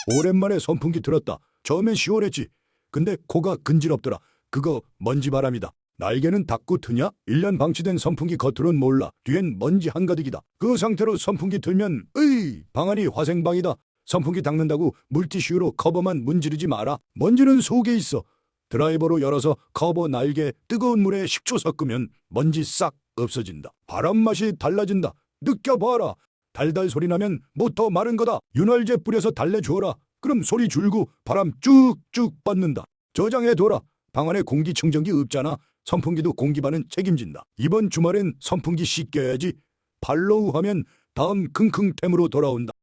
오랜만에 선풍기 틀었다. 처음엔 시원했지. 근데 코가 근지럽더라. 그거 먼지 바람이다. 날개는 닫고 트냐? 1년 방치된 선풍기 겉으론 몰라. 뒤엔 먼지 한가득이다. 그 상태로 선풍기 틀면 방안이 화생방이다. 선풍기 닦는다고 물티슈로 커버만 문지르지 마라. 먼지는 속에 있어. 드라이버로 열어서 커버 날개 뜨거운 물에 식초 섞으면 먼지 싹 없어진다. 바람 맛이 달라진다. 느껴봐라. 달달 소리 나면 모터 마른 거다. 윤활제 뿌려서 달래주어라. 그럼 소리 줄고 바람 쭉쭉 받는다. 저장해둬라. 방 안에 공기청정기 없잖아. 선풍기도 공기반은 책임진다. 이번 주말엔 선풍기 씻겨야지. 팔로우 하면 다음 킁킁템으로 돌아온다.